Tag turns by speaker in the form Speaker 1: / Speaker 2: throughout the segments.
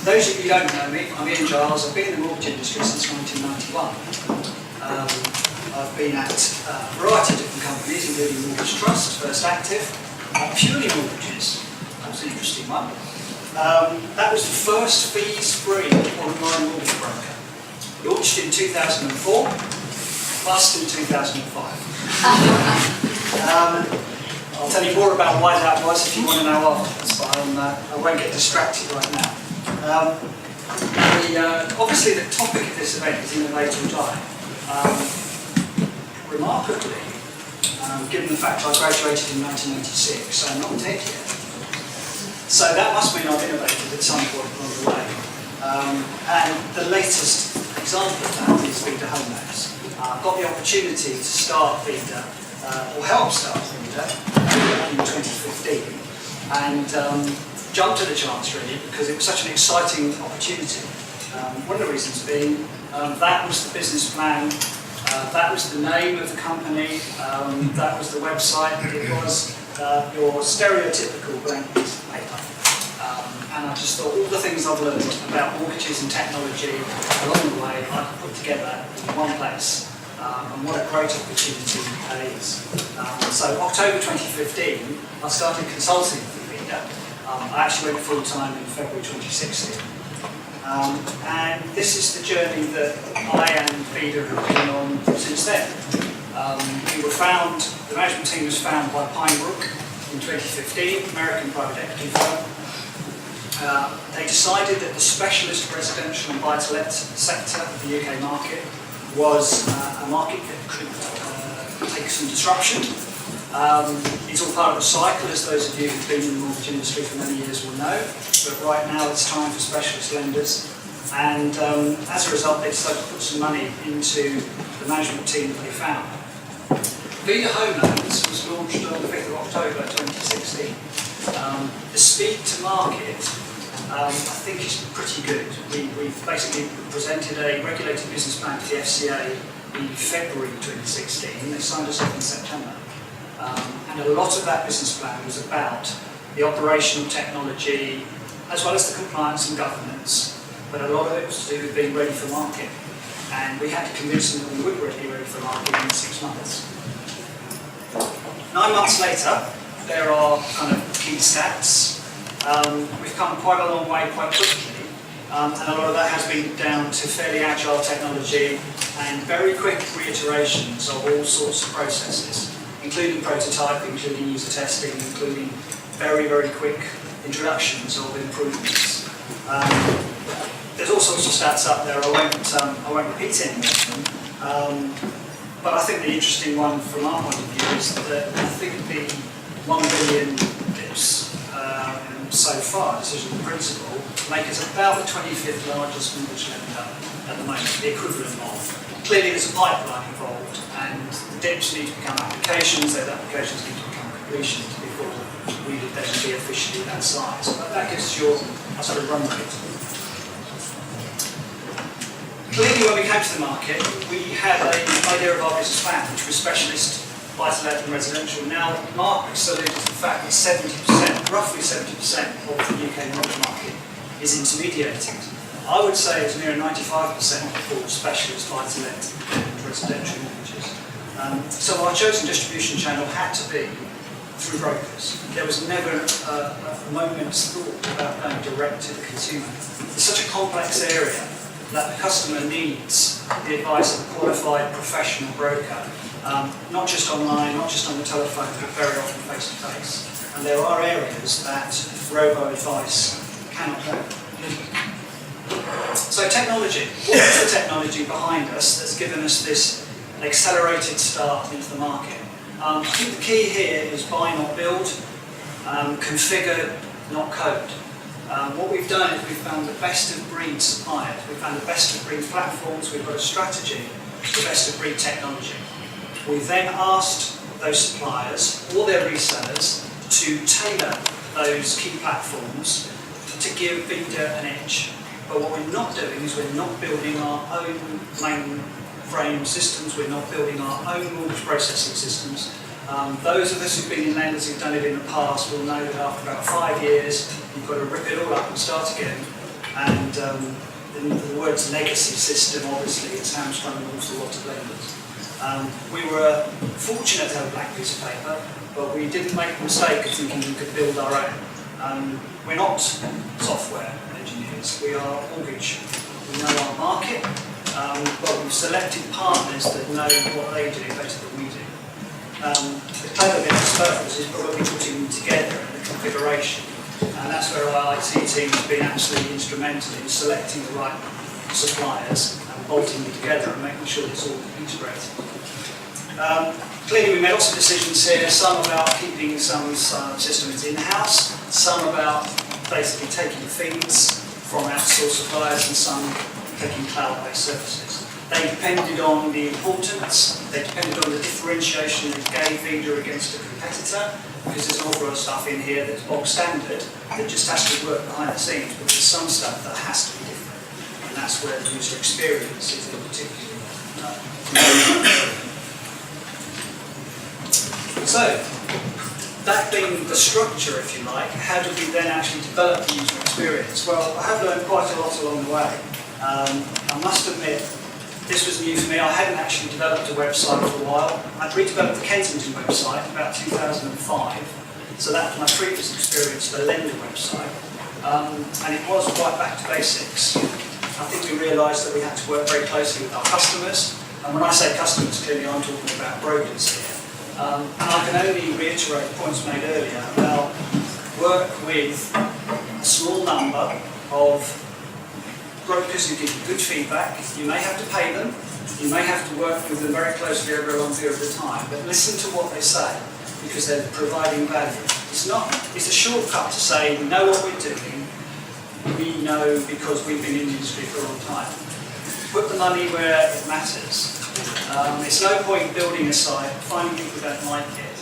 Speaker 1: those of you who don't know me, I'm Giles. I've been in the mortgage industry since 1991. I've been at a variety of different companies, including Mortgage Trust, First Active, purely mortgages. That was an interesting one. That was the first fees-free online mortgage broker. Launched in 2004, bust in 2005. I'll tell you more about why that was if you want to know afterwards, but I won't get distracted right now. Obviously the topic of this event is Innovate or Die. Remarkably, given the fact I graduated in 1996, so I'm not dead yet. So that must mean I've innovated at some point along the way. And the latest example of that is Vida HomeLoans. I've got the opportunity to start Vida, or help start Vida, in 2015, and jumped at the chance really because it was such an exciting opportunity. One of the reasons being that was the business plan, that was the name of the company, that was the website, it was your stereotypical blank piece of paper. And I just thought all the things I've learned about mortgages and technology along the way I could put together in one place. And what a great opportunity that is. So October 2015, I started consulting for Vida. I actually went full-time in February 2016. And this is the journey that I and Vida have been on since then. We were found, the management team was found by Pinebrook in 2015, American private equity firm. They decided that the specialist residential and buy-to-let sector of the UK market was a market that could take some disruption. It's all part of the cycle, as those of you who've been in the mortgage industry for many years will know. But right now it's time for specialist lenders. And as a result, they decided to put some money into the management team that they found. Vida HomeLoans was launched on the 5th of October 2016. The speed to market I think is pretty good. We've basically presented a regulated business plan to the FCA in February 2016. They signed us up in September. And a lot of that business plan was about the operational technology, as well as the compliance and governance, but a lot of it was to do with being ready for market. And we had to convince them that we would be ready for market in 6 months. 9 months later, there are kind of key stats. We've come quite a long way quite quickly, and a lot of that has been down to fairly agile technology and very quick reiterations of all sorts of processes, including prototyping, including user testing, including very, very quick introductions of improvements. There's all sorts of stats up there. I won't repeat any of them. But I think the interesting one from our point of view is that I think the 1 billion bips so far, decision in principle, make us about the 25th largest mortgage lender at the moment, the equivalent of. Clearly there's a pipeline involved, and the dips need to become applications, those applications need to become completions before we would then be officially that size. But that gives us your sort of run rate. Clearly when we came to the market, we had an idea of our business plan, which was specialist buy-to-let and residential. Now, Mark alluded to the fact that 70%, roughly 70% of the UK mortgage market is intermediated. I would say it's near 95% for specialist buy-to-let and residential mortgages. So our chosen distribution channel had to be through brokers. There was never a moment's thought about going direct to the consumer. It's such a complex area that the customer needs the advice of a qualified professional broker. Not just online, not just on the telephone, but very often face to face. And there are areas that robo-advice cannot go. So technology. What is the technology behind us that's given us this accelerated start into the market? I think the key here is buy, not build, configure, not code. What we've done is we've found the best of breed suppliers, we've found the best of breed platforms, we've got a strategy for best of breed technology. We then asked those suppliers or their resellers to tailor those key platforms to give Vida an edge. But what we're not doing is we're not building our own mainframe systems, we're not building our own mortgage processing systems. Those of us who've been in lenders who've done it in the past will know that after about 5 years, you've got to rip it all up and start again. And the words legacy system, obviously, it's hamstrung an awful lot of lenders. We were fortunate to have a blank piece of paper, but we didn't make the mistake of thinking we could build our own. We're not software engineers, we are mortgage. We know our market, but we've selected partners that know what they do better than we do. The clever bit, I suppose, is probably putting them together in the configuration, and that's where our IT team has been absolutely instrumental in selecting the right suppliers and bolting them together and making sure it's all integrated. Clearly we made lots of decisions here, some about keeping some systems in-house, some about basically taking feeds from outsourced suppliers and some taking cloud-based services. They depended on the importance, they depended on the differentiation of gay Vida against a competitor, because there's an awful lot of stuff in here that's bog standard that just has to work behind the scenes, but there's some stuff that has to be different, and that's where the user experience is in particular. So, that being the structure, if you like, how do we then actually develop the user experience? Well, I have learned quite a lot along the way. I must admit, this was new for me. I hadn't actually developed a website for a while. I'd redeveloped the Kensington website about 2005, so that was my previous experience, the lender website, and it was quite back to basics. I think we realised that we had to work very closely with our customers, and when I say customers, clearly I'm talking about brokers here. And I can only reiterate points made earlier about work with a small number of brokers who give you good feedback. You may have to pay them, you may have to work with them very closely over a long period of time, but listen to what they say, because they're providing value. It's a shortcut to say, we know what we're doing, we know because we've been in the industry for a long time. Put the money where it matters. It's no point building a site, finding people who don't like it,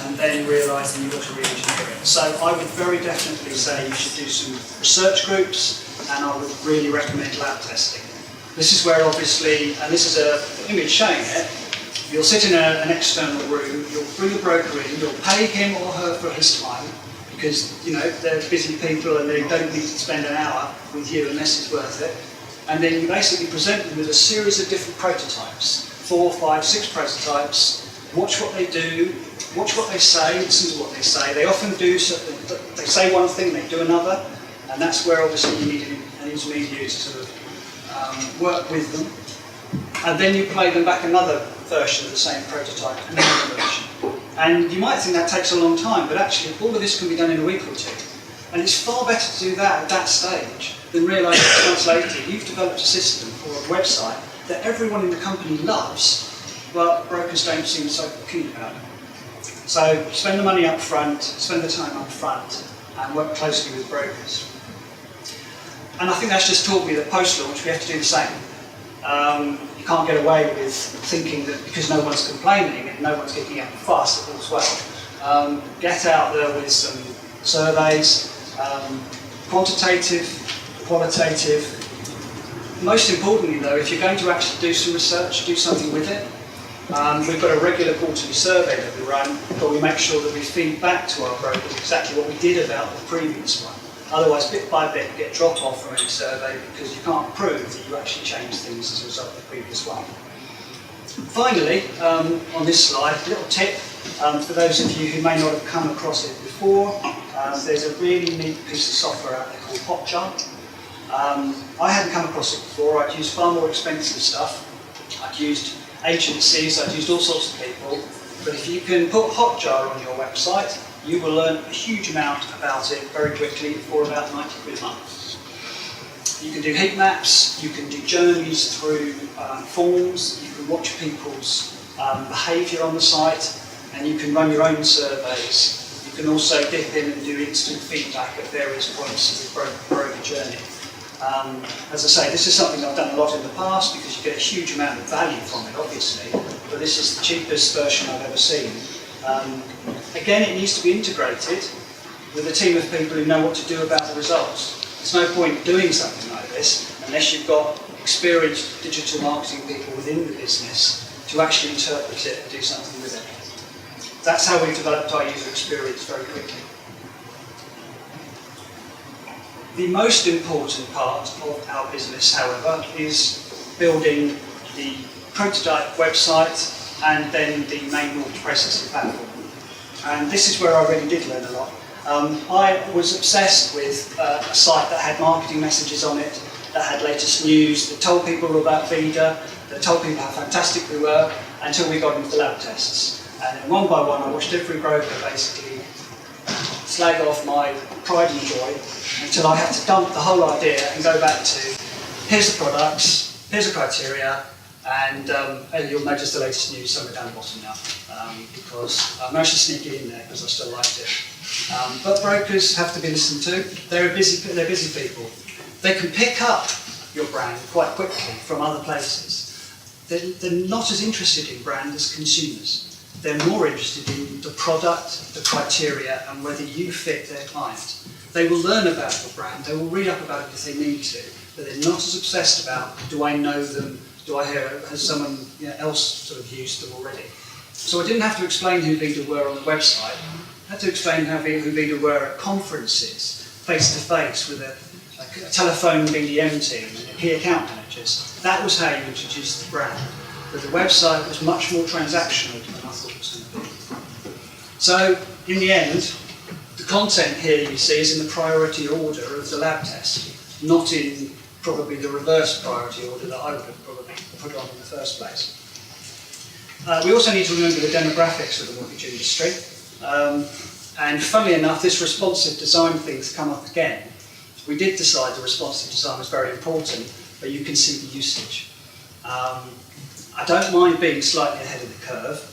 Speaker 1: and then realising you've got to re-engineer it. So I would very definitely say you should do some research groups, and I would really recommend lab testing. This is where obviously, and this is an image showing it, you'll sit in an external room, you'll bring a broker in, you'll pay him or her for his time, because they're busy people and they don't need to spend an hour with you unless it's worth it. And then you basically present them with a series of different prototypes, 4, 5, 6 prototypes, watch what they do, watch what they say, listen to what they say. They often do something, they say one thing, they do another, and that's where obviously you need an intermediary to sort of work with them. And then you play them back another version of the same prototype, another version. And you might think that takes a long time, but actually all of this can be done in a week or two. And it's far better to do that at that stage than realise that 6 months later you've developed a system or a website that everyone in the company loves, but brokers don't seem so keen about it. So spend the money up front, spend the time up front, and work closely with brokers. And I think that's just taught me that post-launch we have to do the same. You can't get away with thinking that because no one's complaining and no one's kicking up a fuss, it all's well. Get out there with some surveys, quantitative, qualitative. Most importantly though, if you're going to actually do some research, do something with it. We've got a regular quarterly survey that we run, but we make sure that we feed back to our brokers exactly what we did about the previous one. Otherwise, bit by bit, you get drop off from any survey because you can't prove that you actually changed things as a result of the previous one. Finally, on this slide, a little tip for those of you who may not have come across it before. There's a really neat piece of software out there called HotChar. I hadn't come across it before. I'd used far more expensive stuff. I'd used agencies, I'd used all sorts of people. But if you can put HotChar on your website, you will learn a huge amount about it very quickly for about 90 quid a month. You can do heat maps, you can do journeys through forms, you can watch people's behaviour on the site, and you can run your own surveys. You can also dip in and do instant feedback at various points of the broker journey. As I say, this is something I've done a lot in the past because you get a huge amount of value from it, obviously, but this is the cheapest version I've ever seen. Again, it needs to be integrated with a team of people who know what to do about the results. There's no point doing something like this unless you've got experienced digital marketing people within the business to actually interpret it and do something with it. That's how we've developed our user experience very quickly. The most important part of our business, however, is building the prototype website and then the main order processing platform. And this is where I really did learn a lot. I was obsessed with a site that had marketing messages on it, that had latest news, that told people about Vida, that told people how fantastic we were, until we got into the lab tests. And then one by one I watched every broker basically slag off my pride and joy until I had to dump the whole idea and go back to, here's the products, here's the criteria, and you'll notice the latest news somewhere down the bottom now, because I'm actually sneaking in there because I still liked it. But brokers have to be listened to. They're busy people. They can pick up your brand quite quickly from other places. They're not as interested in brand as consumers. They're more interested in the product, the criteria, and whether you fit their client. They will learn about your brand, they will read up about it if they need to, but they're not as obsessed about, do I know them, do I hear, has someone else sort of used them already? So I didn't have to explain who Vida were on the website. I had to explain who Vida were at conferences, face-to-face, with a telephone BDM team and key account managers. That was how you introduced the brand. But the website was much more transactional than I thought it was going to be. So, in the end, the content here you see is in the priority order of the lab test, not in probably the reverse priority order that I would have probably put on in the first place. We also need to remember the demographics of the mortgage industry. And funnily enough, this responsive design thing's come up again. We did decide the responsive design was very important, but you can see the usage. I don't mind being slightly ahead of the curve.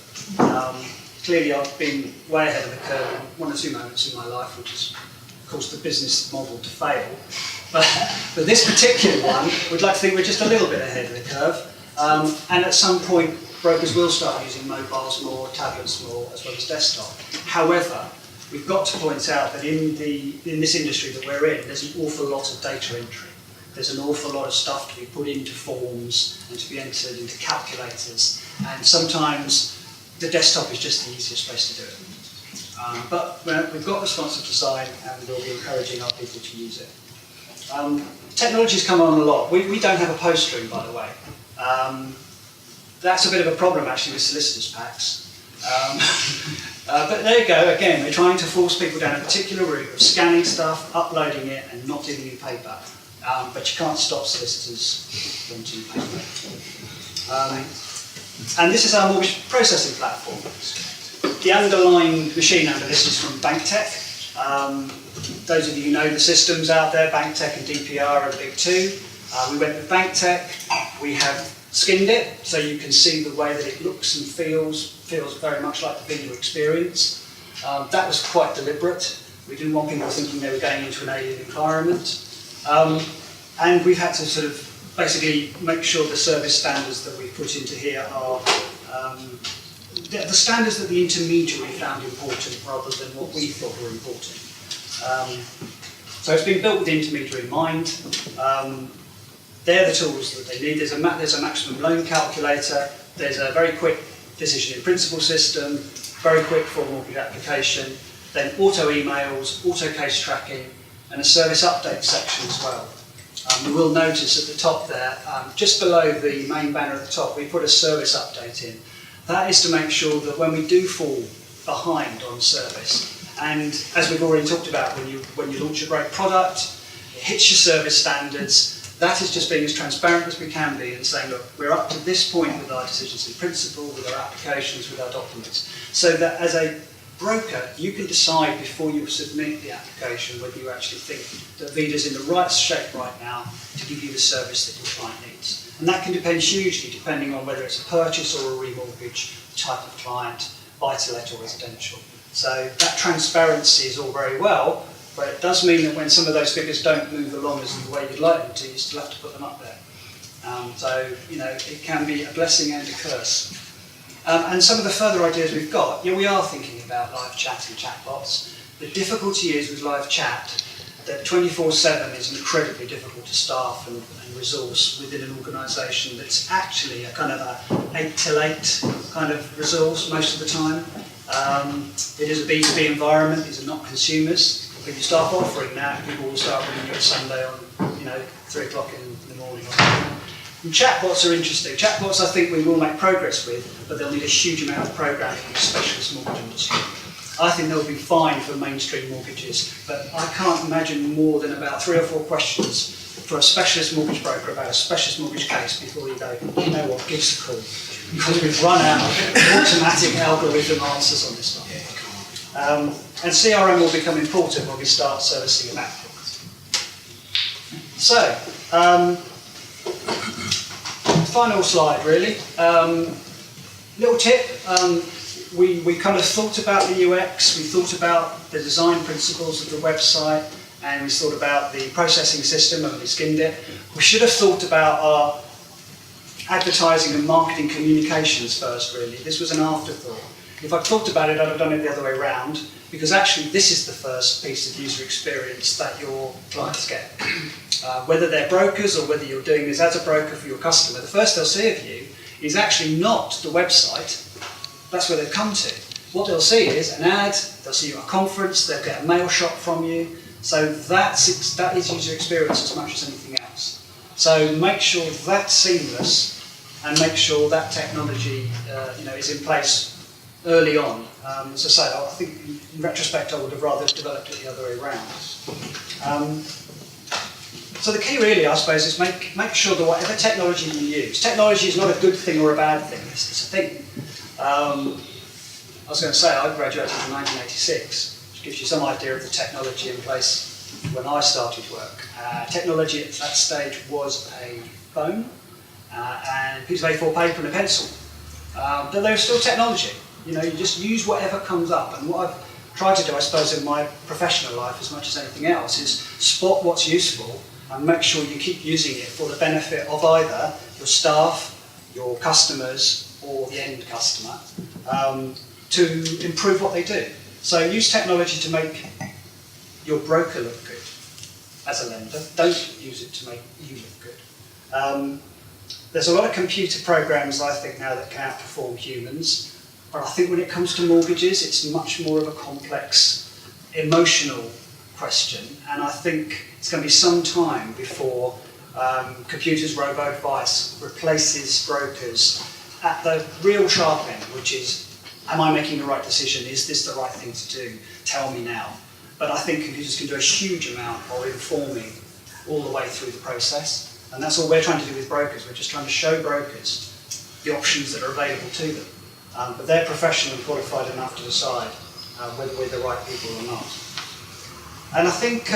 Speaker 1: Clearly I've been way ahead of the curve in one or two moments in my life, which has caused the business model to fail. But this particular one, we'd like to think we're just a little bit ahead of the curve. And at some point, brokers will start using mobiles more, tablets more, as well as desktop. However, we've got to point out that in this industry that we're in, there's an awful lot of data entry. There's an awful lot of stuff to be put into forms and to be entered into calculators. And sometimes the desktop is just the easiest place to do it. But we've got responsive design and we'll be encouraging our people to use it. Technology's come on a lot. We don't have a post room, by the way. That's a bit of a problem actually with solicitors' packs. But there you go, again, we're trying to force people down a particular route of scanning stuff, uploading it, and not giving you paper. But you can't stop solicitors wanting paper. And this is our mortgage processing platform. The underlying machine under this is from BankTech. Those of you who know the systems out there, BankTech and DPR are the big two. We went with BankTech. We have skinned it so you can see the way that it looks and feels very much like the Vida experience. That was quite deliberate. We didn't want people thinking they were going into an alien environment. And we've had to sort of basically make sure the service standards that we put into here are the standards that the intermediary found important rather than what we thought were important. So it's been built with the intermediary in mind. They're the tools that they need. There's a maximum loan calculator. There's a very quick decision in principle system, very quick full mortgage application, then auto emails, auto case tracking, and a service update section as well. You will notice at the top there, just below the main banner at the top, we put a service update in. That is to make sure that when we do fall behind on service, and as we've already talked about, when you launch a great product, it hits your service standards. That is just being as transparent as we can be and saying, look, we're up to this point with our decisions in principle, with our applications, with our documents. So that as a broker, you can decide before you submit the application whether you actually think that Vida's in the right shape right now to give you the service that your client needs. And that can depend hugely depending on whether it's a purchase or a remortgage, type of client, buy-to-let or residential. So that transparency is all very well, but it does mean that when some of those figures don't move along as the way you'd like them to, you still have to put them up there. So, it can be a blessing and a curse. And some of the further ideas we've got, we are thinking about live chat and chatbots. The difficulty is with live chat that 24/7 is incredibly difficult to staff and resource within an organisation that's actually a kind of a 8 till 8 kind of resource most of the time. It is a B2B environment, these are not consumers. But you start offering that, people will start ringing you at Sunday on, 3 o'clock in the morning. And chatbots are interesting. Chatbots I think we will make progress with, but they'll need a huge amount of programming in the specialist mortgage industry. I think they'll be fine for mainstream mortgages, but I can't imagine more than about 3 or 4 questions for a specialist mortgage broker about a specialist mortgage case before you go, you know what, give us a call. Because we've run out of automatic algorithm answers on this one. And CRM will become important when we start servicing a backlog. So, final slide really. Little tip, we kind of thought about the UX, we thought about the design principles of the website, and we thought about the processing system and we skimmed it. We should have thought about our advertising and marketing communications first really. This was an afterthought. If I'd thought about it, I'd have done it the other way around, because actually this is the first piece of user experience that your clients get. Whether they're brokers or whether you're doing this as a broker for your customer, the first they'll see of you is actually not the website. That's where they've come to. What they'll see is an ad, they'll see you at a conference, they'll get a mail shot from you. So that is user experience as much as anything else. So make sure that's seamless and make sure that technology is in place early on. As I say, I think in retrospect I would have rather developed it the other way around. So the key really, I suppose, is make sure that whatever technology you use, technology is not a good thing or a bad thing, it's a thing. I was going to say, I graduated in 1986, which gives you some idea of the technology in place when I started work. Technology at that stage was a phone, and a piece of A4 paper and a pencil. But there was still technology. You just use whatever comes up. And what I've tried to do, I suppose, in my professional life as much as anything else, is spot what's useful and make sure you keep using it for the benefit of either your staff, your customers, or the end customer, to improve what they do. So use technology to make your broker look good as a lender. Don't use it to make you look good. There's a lot of computer programs, I think, now that can outperform humans, but I think when it comes to mortgages, it's much more of a complex, emotional question, and I think it's going to be some time before computers robo-advice replaces brokers at the real sharp end, which is, am I making the right decision? Is this the right thing to do? Tell me now. But I think computers can do a huge amount of informing all the way through the process. And that's all we're trying to do with brokers. We're just trying to show brokers the options that are available to them. But they're professional and qualified enough to decide whether we're the right people or not. And I think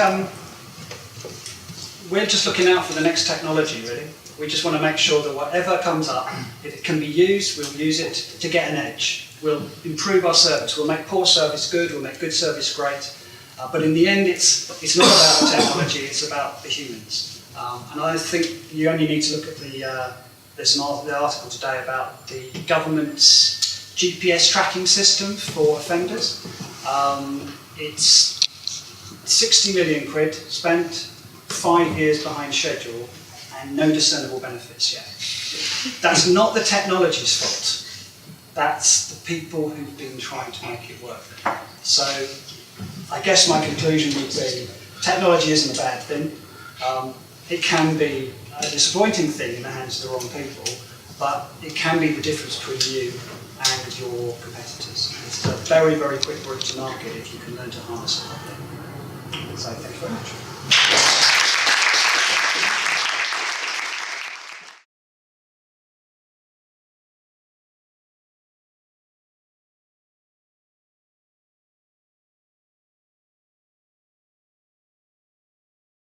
Speaker 1: we're just looking out for the next technology, really. We just want to make sure that whatever comes up, if it can be used, we'll use it to get an edge. We'll improve our service. We'll make poor service good. We'll make good service great. But in the end, it's not about the technology. It's about the humans. And I think you only need to look at there's the article today about the government's GPS tracking system for offenders. It's 60 million quid spent, 5 years behind schedule, and no discernible benefits yet. That's not the technology's fault. That's the people who've been trying to make it work. So I guess my conclusion would be technology isn't a bad thing. It can be a disappointing thing in the hands of the wrong people, but it can be the difference between you and your competitors. It's a very, very quick route to market if you can learn to harness it properly. So thank you very much.